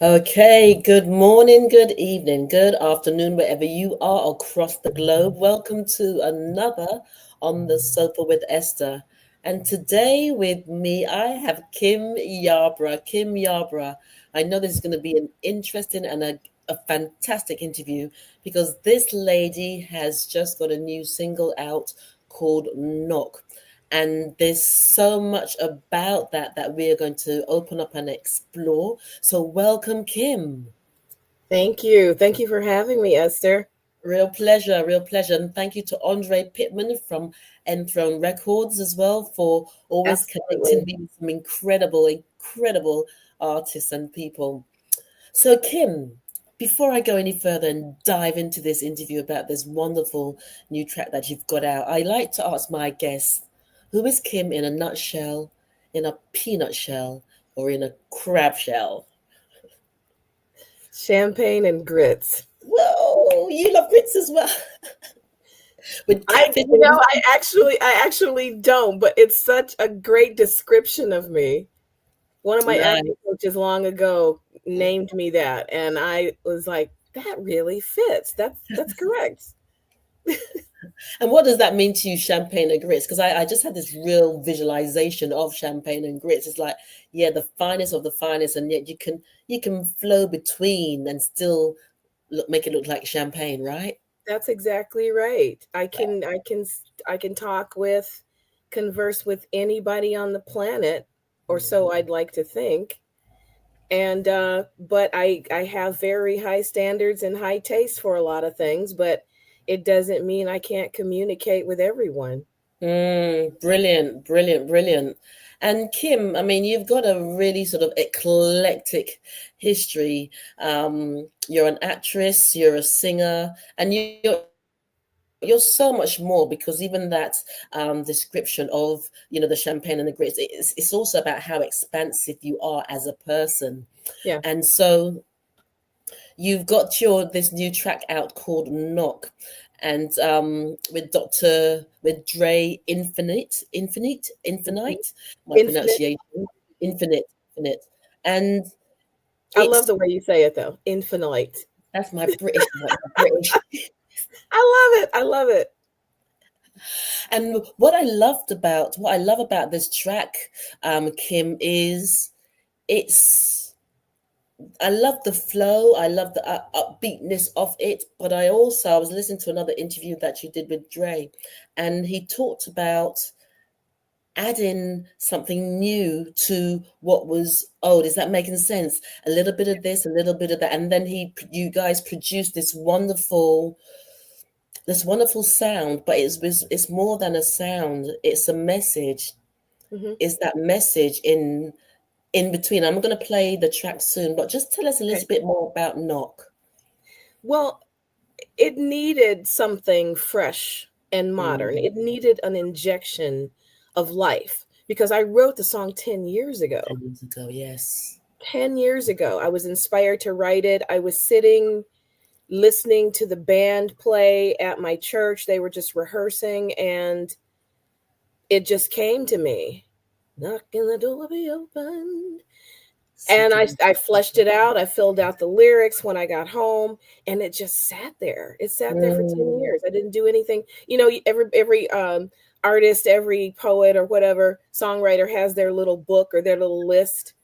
Okay, good morning, good evening, good afternoon, wherever you are across the globe. Welcome to another On the Sofa with Esther. And today with me, I have Kim Yarbrough. Kim Yarbrough. I know this is going to be an interesting and a fantastic interview because this lady has just got a new single out called Knock. And there's so much about that we are going to open up and explore. So, welcome, Kim. Thank you. Thank you for having me, Esther. Real pleasure, real pleasure. And thank you to Andre Pittman from Enthrone Records as well for always connecting Absolutely. me with some incredible artists and people. So, Kim, before I go any further and dive into this interview about this wonderful new track that you've got out, I like to ask my guests, who is Kim in a nutshell, in a peanut shell, or in a crab shell? Champagne and grits. Whoa, you love grits as well. With I, catfish you and know, everything. I actually don't, but it's such a great description of me. One of my acting Nice. coaches long ago named me that, and I was like, that really fits. That's correct. And what does that mean to you, champagne and grits? Because I just had this real visualization of champagne and grits. It's like, yeah, the finest of the finest, and yet you can flow between and still make it look like champagne, right? That's exactly right. I can talk with, converse with anybody on the planet, or so I'd like to think. And but I have very high standards and high taste for a lot of things, but it doesn't mean I can't communicate with everyone. Brilliant, brilliant, brilliant. And Kim, I mean, you've got a really sort of eclectic history. You're an actress, you're a singer, and you're so much more because even that description of the champagne and the grits, it's also about how expansive you are as a person. Yeah. And so you've got your this new track out called Knock, and with Dre Mhm. Infinite, my Infinite. pronunciation, Infinite, and I love it's the way you say it though. Infinite. that's my British, my British. I love it. I love it. And what I love about this track, Kim, is it's I love the flow. I love the upbeatness of it. But I was listening to another interview that you did with Dre, and he talked about adding something new to what was old. Is that making sense? A little bit of this, a little bit of that, and then you guys produced this wonderful sound. But it's more than a sound. It's a message. Hmm. Is that message in between? I'm going to play the track soon, but just tell us a Okay. little bit more about Knock. Well, it needed something fresh and modern. Mm, It needed an injection of life because I wrote the song 10 years 10 ago. years ago, yes. 10 years ago, I was inspired to write it. I was sitting listening to the band play at my church. They were just rehearsing, and it just came to me. Knocking the door be open. And I, Seeking. I fleshed it out. I filled out the lyrics when I got home, and it just sat there. It sat there for 10 Mm, years. I didn't do anything. Every artist, every poet or whatever songwriter has their little book or their little list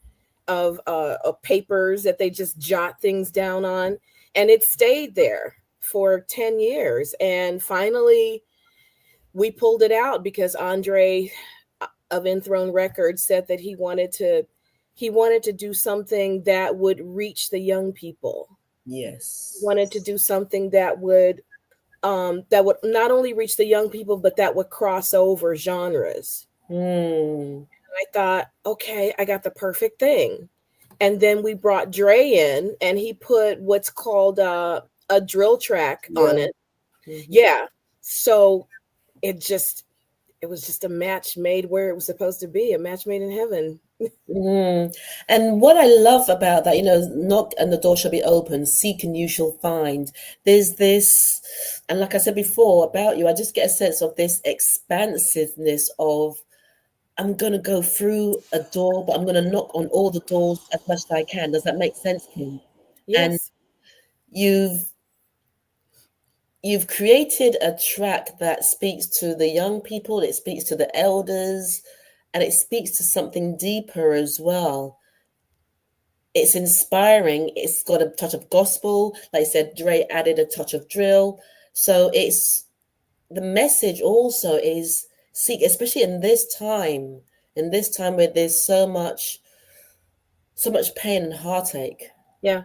of papers that they just jot things down on. And it stayed there for 10 years. And finally, we pulled it out because Andre of Enthrone Records said that he wanted to do something that would reach the young people. yes. Wanted to do something that would not only reach the young people, but that would cross over genres. Mm, I thought, okay, I got the perfect thing. And then we brought Dre in, and he put what's called a drill track on yeah. it. Hmm. Yeah. So it just it was just a match made where it was supposed to be, a match made in heaven. And what I love about that, knock and the door shall be open, seek and you shall find. There's this, and like I said before about you, I just get a sense of this expansiveness of I'm going to go through a door, but I'm going to knock on all the doors as much as I can. Does that make sense, Kim? And Yes. you've you've created a track that speaks to the young people, it speaks to the elders, and it speaks to something deeper as well. It's inspiring. It's got a touch of gospel. Like I said, Dre added a touch of drill. So it's the message also is seek, especially in this time where there's so much pain and heartache. Yeah.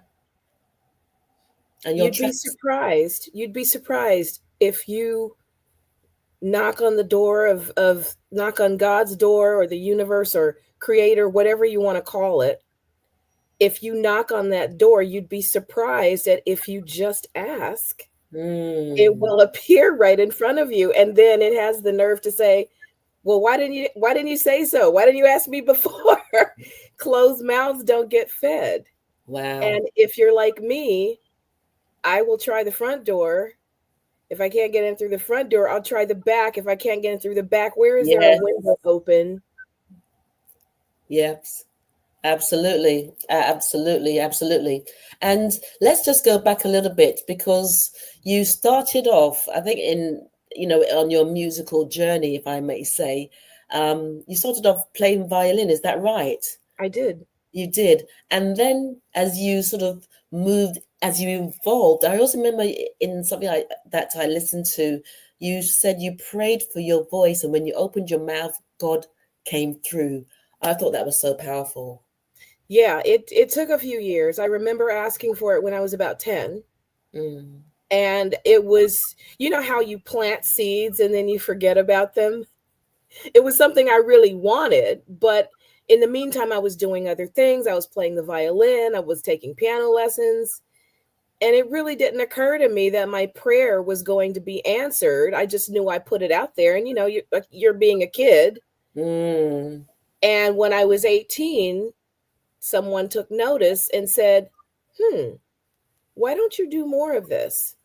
And your You'd be tracks, surprised. You'd be surprised if you knock on the door of knock on God's door or the universe or creator, whatever you want to call it. If you knock on that door, you'd be surprised that if you just ask, it mm, will appear right in front of you. And then it has the nerve to say, well, why didn't you say so? Why didn't you ask me before? Closed mouths don't get fed. wow. And if you're like me, I will try the front door. If I can't get in through the front door, I'll try the back. If I can't get in through the back, where is there a Yes, window open? yes. Absolutely, absolutely, absolutely. And let's just go back a little bit because you started off, I think, on your musical journey, if I may say, you started off playing violin. Is that right? I did. You did. And then as you sort of as you evolved, I also remember in something that I listened to, you said you prayed for your voice, and when you opened your mouth, God came through. I thought that was so powerful. Yeah, it took a few years. I remember asking for it when I was about 10. Mm. And it was, you know how you plant seeds and then you forget about them? It was something I really wanted, but in the meantime, I was doing other things. I was playing the violin, I was taking piano lessons, and it really didn't occur to me that my prayer was going to be answered. I just knew I put it out there, and you're being a kid. Mm. And when I was 18, someone took notice and said, why don't you do more of this?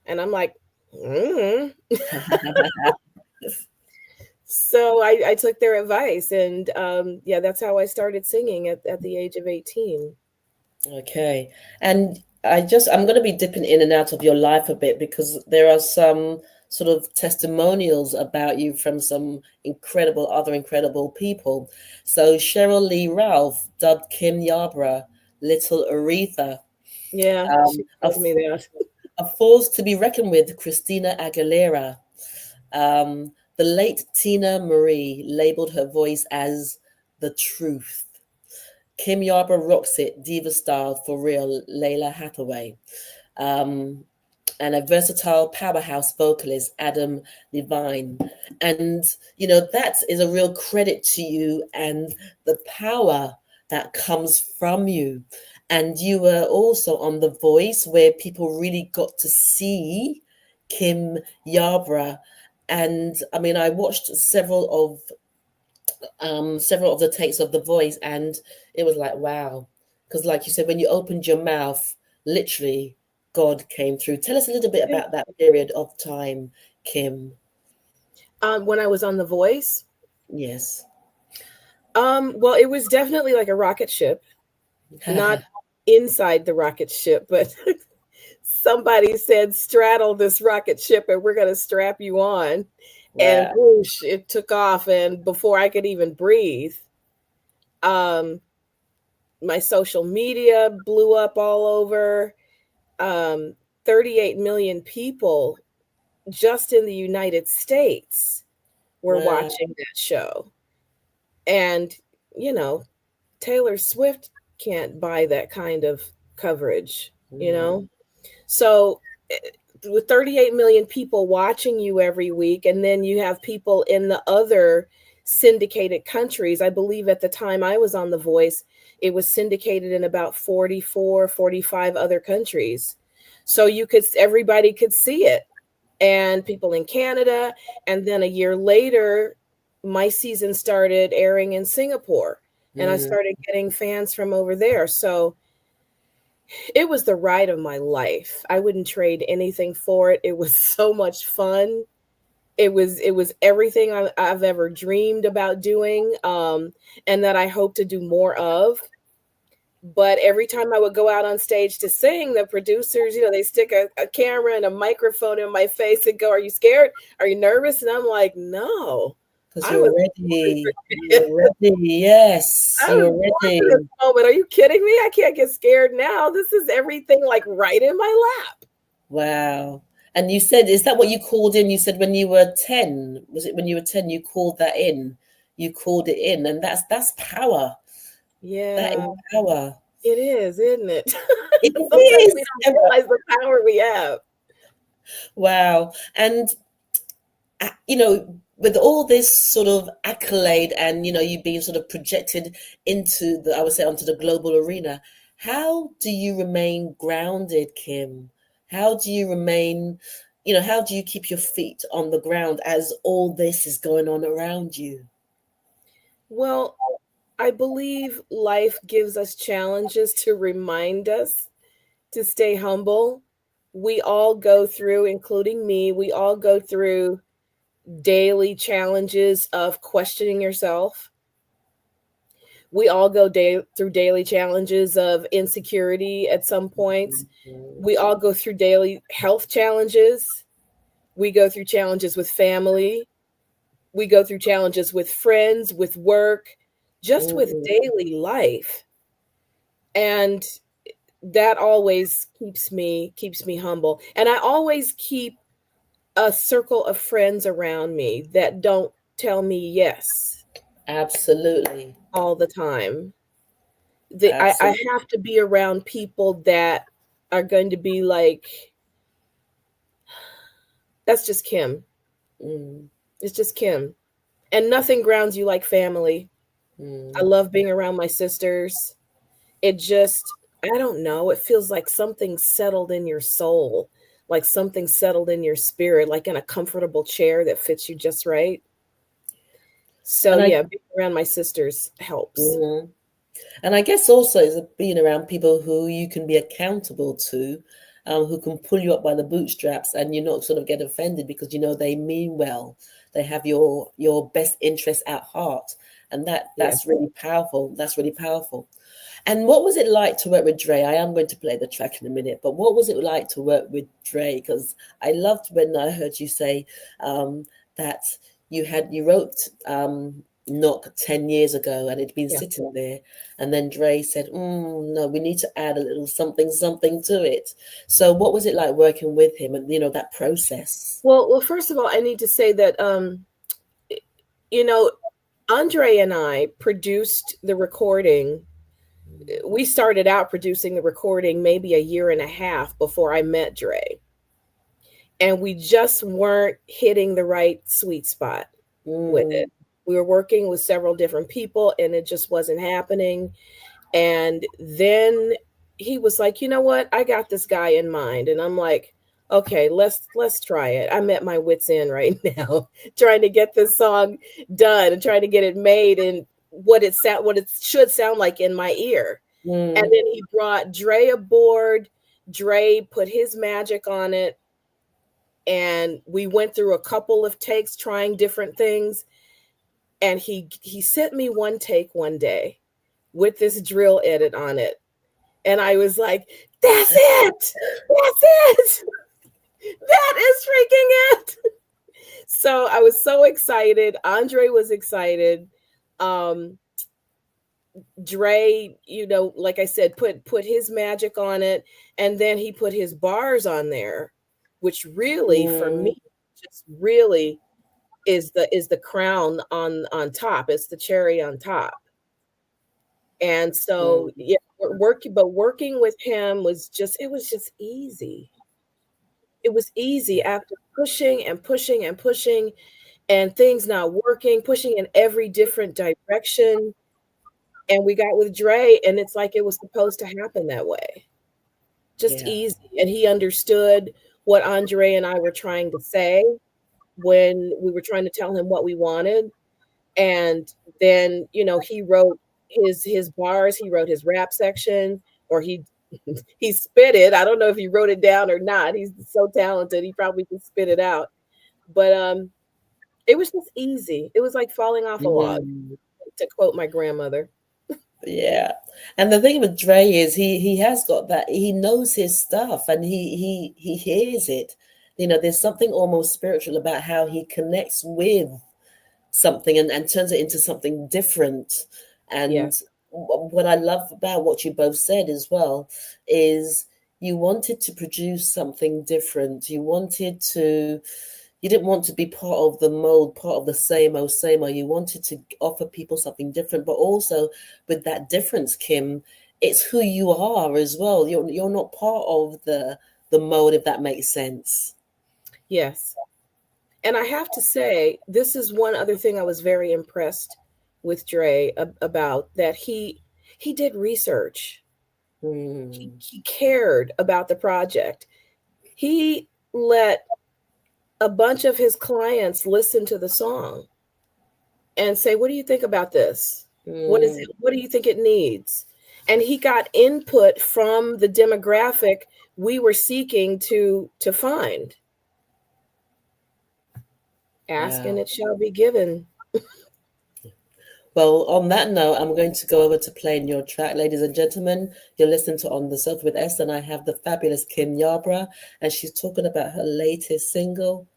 And I'm like, mm. So I took their advice, and yeah, that's how I started singing at the age of 18. Okay. And I'm going to be dipping in and out of your life a bit because there are some sort of testimonials about you from some other incredible people. So Cheryl Lee Ralph dubbed Kim Yarbrough Little Aretha. Yeah, she A, told me that. a force to be reckoned with, Christina Aguilera. The late Tina Marie labeled her voice as the truth. Kim Yarbrough rocks it, diva style for real, Layla Hathaway. Um, and a versatile powerhouse vocalist, Adam Levine. And, that is a real credit to you and the power that comes from you. And you were also on The Voice, where people really got to see Kim Yarbrough. And I mean, I watched several of the takes of The Voice, and it was like, wow. Because like you said, when you opened your mouth, literally God came through. Tell us a little bit Yeah. about that period of time, Kim. When I was on The Voice, Yes. well, it was definitely like a rocket ship, not inside the rocket ship, but somebody said, straddle this rocket ship and we're going to strap you on. And Wow. whoosh, it took off. And before I could even breathe, um, my social media blew up all over. 38 million people just in the United States were Wow. watching that show. And, you know, Taylor Swift can't buy that kind of coverage, you Mm. know? So with 38 million people watching you every week, and then you have people in the other syndicated countries. I believe at the time I was on The Voice, it was syndicated in about 44, 45 other countries. So everybody could see it. And people in Canada. And then a year later, my season started airing in Singapore. And I Mm. started getting fans from over there. So it was the ride of my life. I wouldn't trade anything for it. It was so much fun. It was everything I've ever dreamed about doing, and that I hope to do more of. But every time I would go out on stage to sing, the producers, they stick a camera and a microphone in my face and go, "Are you scared? Are you nervous?" And I'm like, "No, Because I was you're born ready. for You're ready. Yes, I was you're born ready. for this moment. Are you kidding me? I can't get scared now. This is everything like right in my lap." Wow. And you said, is that what you called in? You said when you were 10, was it when you were 10 you called that in? You called it in, and that's power. That is Yeah, power. it is, isn't it? It Sometimes we is. don't realize the power we have. Wow. And with all this sort of accolade and you being sort of projected into the, I would say, onto the global arena, how do you remain grounded, Kim? How do you remain, how do you keep your feet on the ground as all this is going on around you? Well, I believe life gives us challenges to remind us to stay humble. We all go through, including me, we all go through daily challenges of questioning yourself. We all go through daily challenges of insecurity at some points. We all go through daily health challenges. We go through challenges with family. We go through challenges with friends, with work, just with Mm, daily life. And that always keeps me humble. And I always keep a circle of friends around me that don't tell me yes absolutely. all the time. I Absolutely. have to be around people that are going to be like, "That's just Kim. Mm, It's just Kim." And nothing grounds you like family. I mm. love being around my sisters. It just, I don't know, it feels like something settled in your soul, like something settled in your spirit, like in a comfortable chair that fits you just right. So And I yeah, being around my sisters helps. mhm. And I guess also is being around people who you can be accountable to, who can pull you up by the bootstraps, and you're not sort of get offended because they mean well. They have your best interest at heart, and Yeah. that's really powerful. That's really powerful. And what was it like to work with Dre? I am going to play the track in a minute, but what was it like to work with Dre? Because I loved when I heard you say that you wrote Knock 10 years ago and it'd been Yeah. sitting there, and then Dre said, no, we need to add a little something something to it. So what was it like working with him, and that process? Well, first of all, I need to say that you know, Andre and I produced the recording. We started out producing the recording maybe a year and a half before I met Dre. And we just weren't hitting the right sweet spot with Mm, it. We were working with several different people and it just wasn't happening. And then he was like, "You know what? I got this guy in mind." And I'm like, "Okay, let's try it." I'm at my wits end right now, trying to get this song done and trying to get it made and what it should sound like in my ear. And mm, then he brought Dre aboard. Dre put his magic on it, and we went through a couple of takes trying different things. And he sent me one take one day with this drill edit on it. And I was like, "That's it. That's it. That is freaking it." So I was so excited. Andre was excited. Um, Dre, like I said, put his magic on it, and then he put his bars on there, which really for mm, me just really is the crown on top. It's the cherry on top. And so mm, yeah, working with him was just easy. It was easy after pushing and pushing and pushing and things not working, pushing in every different direction. And we got with Dre, and it's like it was supposed to happen that way. Just yeah. easy. And he understood what Andre and I were trying to say when we were trying to tell him what we wanted. And then, he wrote his bars, he wrote his rap section, or he spit it. I don't know if he wrote it down or not. He's so talented, he probably just spit it out. But It was just easy. It was like falling off a log, Mm, to quote my grandmother. yeah. And the thing with Dre is he has got that, he knows his stuff and he hears it. You know, there's something almost spiritual about how he connects with something and turns it into something different. Yeah. And what I love about what you both said as well is you wanted to produce something different. You didn't want to be part of the mold, part of the same old. You wanted to offer people something different, but also with that difference, Kim, it's who you are as well. You're not part of the mold, if that makes sense. Yes. And I have to say, this is one other thing I was very impressed with Dre about, that he did research. Hmm. He cared about the project. He let a bunch of his clients listen to the song and say, "What do you think about this? Hmm. What do you think it needs?" And he got input from the demographic we were seeking to find. Ask and Wow. it shall be given. Well, on that note, I'm going to go over to playing your track, ladies and gentlemen. You're listening to On the Sofa with Esther, and I have the fabulous Kim Yarbrough, and she's talking about her latest single,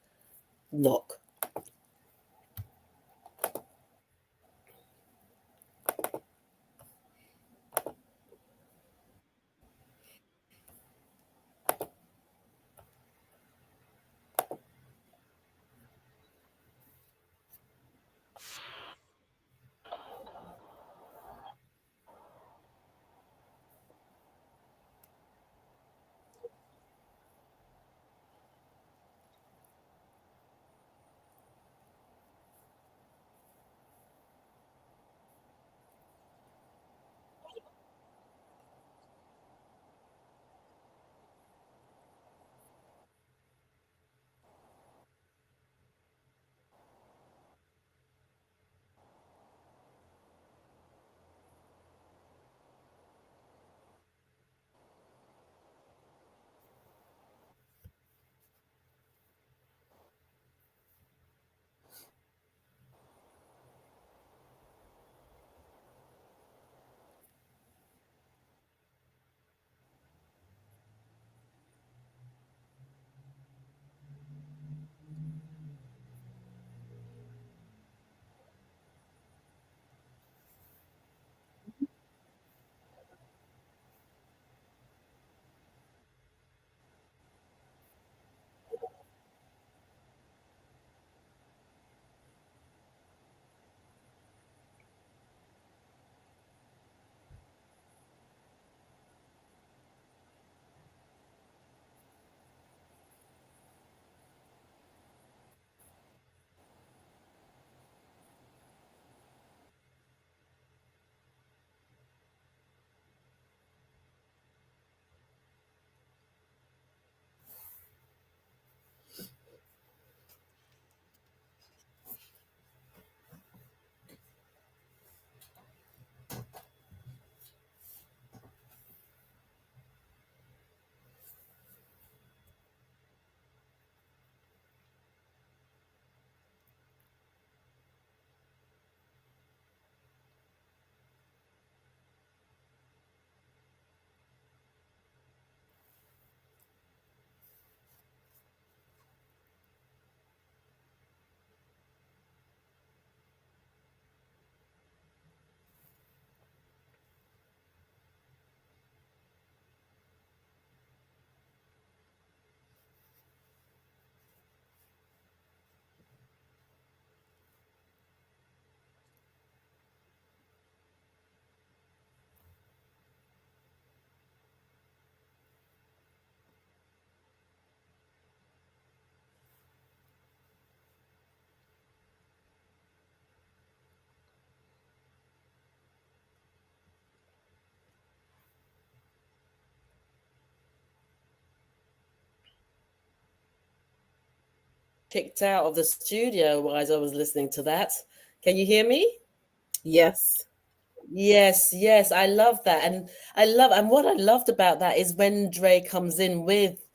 Knock. Kicked out of the studio as I was listening to that. Can you hear me? Yes. Yes, yes, I love that. And what I loved about that is when Dre comes in with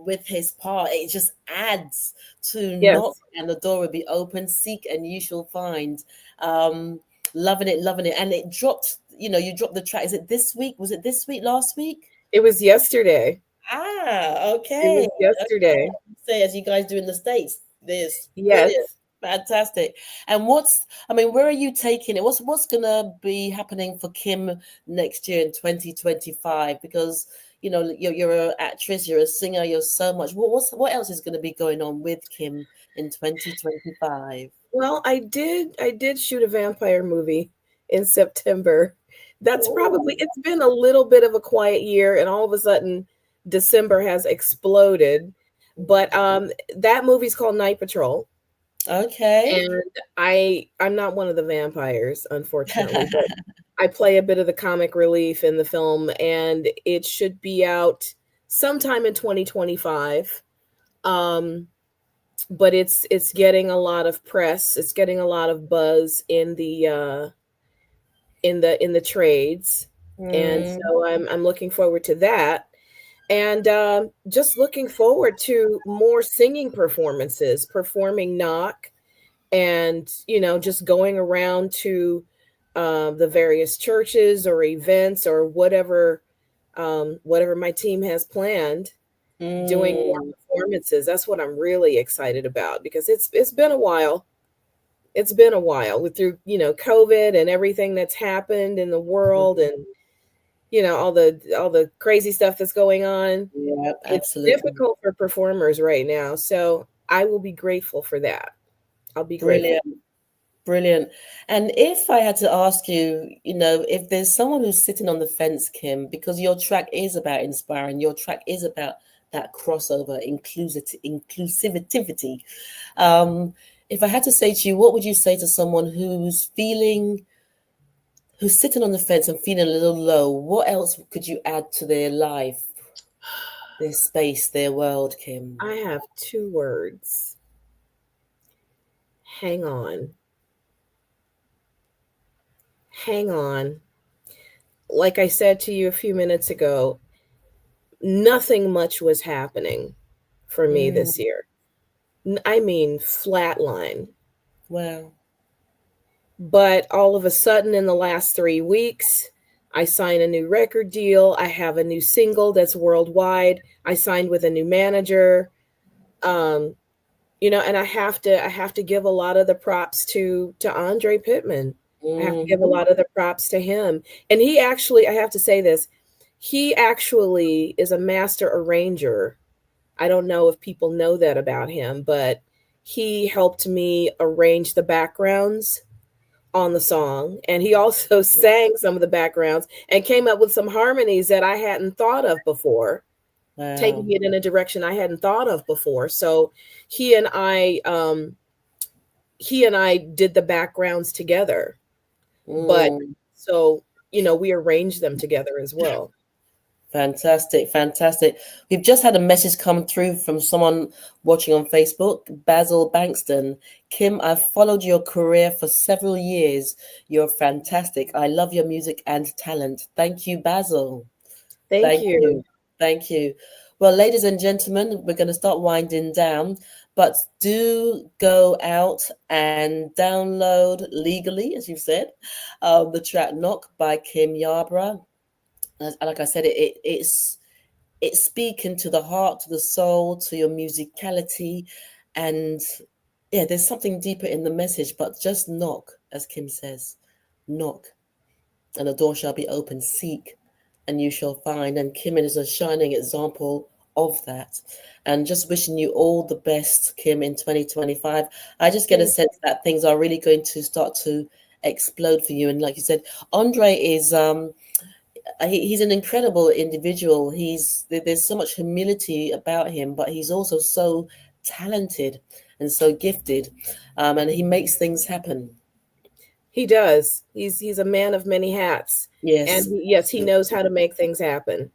with his part, it just adds to knock Yes, and the door will be open, seek and you shall find. Um, loving it, loving it. And it dropped, you dropped the track. Is it this week? Was it this week, last week? it was yesterday. It Okay. was yesterday. Say as you guys do in the States. This brilliant. Yes. Fantastic. And where are you taking it? What's gonna be happening for Kim next year in 2025? Because you're an actress, you're a singer, you're so much. What else is gonna be going on with Kim in 2025? Well, I did shoot a vampire movie in September. That's probably, Oh, it's been a little bit of a quiet year, and all of a sudden December has exploded. But that movie's called Night Patrol. okay. And I'm not one of the vampires, unfortunately, but I play a bit of the comic relief in the film, and it should be out sometime in 2025. Um, but it's getting a lot of press. It's getting a lot of buzz in the trades, and Mm, so I'm looking forward to that, and just looking forward to more singing performances, performing knock, and just going around to the various churches or events or whatever my team has planned, doing more mm, performances. That's what I'm really excited about, because it's been a while. It's been a while with through COVID and everything that's happened in the world, and all the crazy stuff that's going on. yeah, It's absolutely. difficult for performers right now, so I will be grateful for that. I'll be grateful. Brilliant. Brilliant. And if I had to ask you, if there's someone who's sitting on the fence, Kim, because your track is about inspiring, your track is about that crossover, inclusivity. Um, if I had to say to you, what would you say to someone who's sitting on the fence and feeling a little low? What else could you add to their life, their space, their world, Kim? I have two words. Hang on. Hang on. Like I said to you a few minutes ago, nothing much was happening for me Mm, this year. I mean, flatline. wow. But all of a sudden, in the last 3 weeks, I sign a new record deal. I have a new single that's worldwide. I signed with a new manager. Um, and I have to give a lot of the props to Andre Pittman. I have to give a Mhm. lot of the props to him. And he actually, I have to say this, he actually is a master arranger. I don't know if people know that about him, but he helped me arrange the backgrounds on the song, and he also sang some of the backgrounds and came up with some harmonies that I hadn't thought of before, taking Wow. it in a direction I hadn't thought of before. So he and I um he and I did the backgrounds together, but Mm. so we arranged them together as well. Fantastic, fantastic. We've just had a message come through from someone watching on Facebook, Basil Bankston. Kim, I've followed your career for several years. You're fantastic. I love your music and talent. Thank you, Basil. Thank Thank you. you. Thank you. Well, ladies and gentlemen, we're going to start winding down, but do go out and download legally, as you've said, the track Knock by Kim Yarbrough. Like I said, it's speaking to the heart, to the soul, to your musicality, and yeah, there's something deeper in the message. But just knock, as Kim says, knock, and the door shall be open. Seek, and you shall find. And Kim is a shining example of that. And just wishing you all the best, Kim, in 2025. I just get a Thank sense that things are really going to start to explode for you. And like you said, Andre is he's an incredible individual. There's so much humility about him, but he's also so talented and so gifted, and he makes things happen. He does. He's a man of many hats, and Yes, yes, he knows how to make things happen.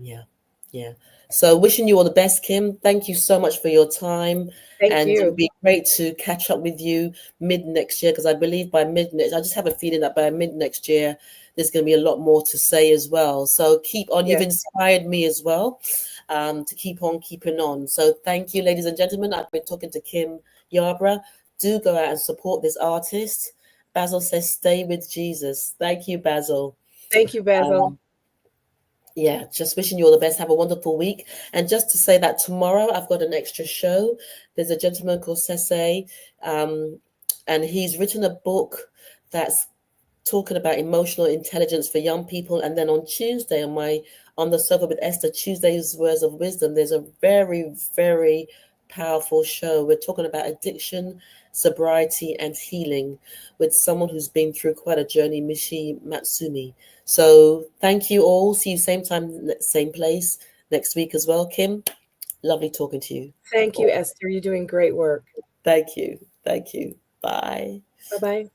yeah, yeah. So wishing you all the best, Kim. Thank you so much for your time. Thank And it would you. be great to catch up with you mid next year, because I believe by mid next, I just have a feeling that by mid next year, there's going to be a lot more to say as well. So keep on. You've Yes. inspired me as well, to keep on keeping on. So thank you, ladies and gentlemen. I've been talking to Kim Yarbrough. Do go out and support this artist. Basil says, stay with Jesus. Thank you, Basil. Thank you, Basil. Um, yeah, just wishing you all the best. Have a wonderful week. And just to say that tomorrow I've got an extra show. There's a gentleman called Sese, and he's written a book that's talking about emotional intelligence for young people. And then on Tuesday, on the sofa with Esther, Tuesday's Words of Wisdom, there's a very, very powerful show. We're talking about addiction, sobriety, and healing with someone who's been through quite a journey, Mishi Matsumi. So thank you all. See you same time, same place next week as well. Kim, lovely talking to you. Thank you, Esther. You're doing great work. Thank you. Thank you. Bye. Bye bye.